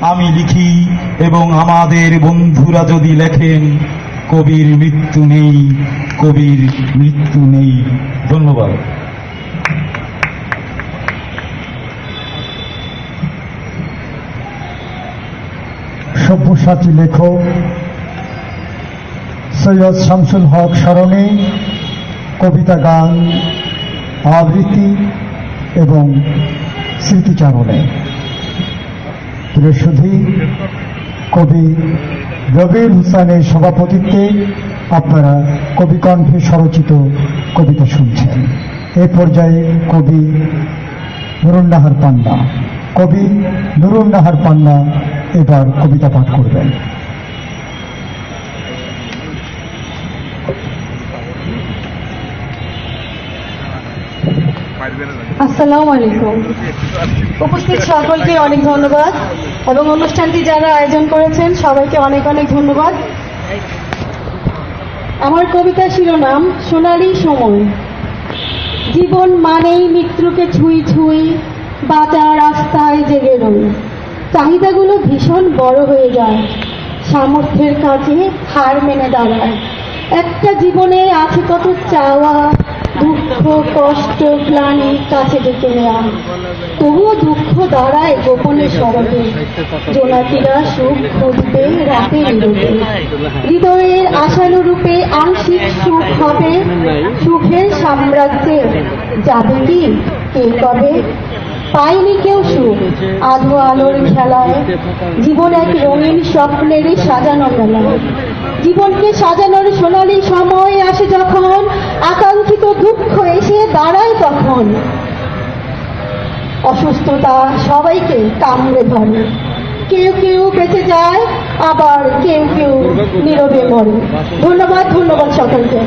আমি লিখি এবং আমাদের বন্ধুরা যদি লেখেন, কবির মৃত্যু নেই, কবির মৃত্যু নেই। ধন্যবাদ। সব্যসাচী লেখক সৈয়দ শামসুল হক স্মরণে কবিতা, গান, আবৃত্তি এবং স্মৃতিচারণে বৃহস্পতি কবি রবিউল হোসেনের সভাপতিত্বে আপনারা কবিকণ্ঠে স্বরচিত কবিতা শুনছেন। এ পর্যায়ে কবি নুরুন নাহার পান্না এবার কবিতা পাঠ করবেন। আসসালামু আলাইকুম। উপস্থিত সকলকে অনেক ধন্যবাদ এবং অনুষ্ঠানটি যারা আয়োজন করেছেন সবাইকে অনেক অনেক ধন্যবাদ। আমার কবিতার শিরোনাম সোনালী সময়। জীবন মানেই মৃত্যুকে ছুঁই ছুঁই, বাঁচা রাস্তায় জেগে রই। চাহিদাগুলো ভীষণ বড় হয়ে যায়, সামর্থ্যের কাছে হার মেনে দাঁড়ায়। একটা জীবনে আছে কত চাওয়া, দুঃখ, কষ্ট, গ্লানি কাছে ডেকে নেওয়া। তবুও দুঃখ দাঁড়ায় গোপনে সরবে, জোনাকিরা সুখ খুঁজবে রাতের রূপে। হৃদয়ের আশানুরূপে আংশিক সুখ হবে, সুখের সাম্রাজ্যে যাবে কি কে কবে। পাইনি কেউ সুখ আধো আলোর খেলায়, জীবন এক রঙিন স্বপ্নেরই সাজানো মেলায়। জীবনকে সাজানোর সোনালী সময় আসে যখন, আকাঙ্ক্ষিত দুঃখ এসে দাঁড়ায় তখন। অসুস্থতা সবাইকে কামড়ে ধরে, কেউ কেউ বেঁচে যায়, আবার কেউ কেউ নীরবে মরে। ধন্যবাদ সকলকে।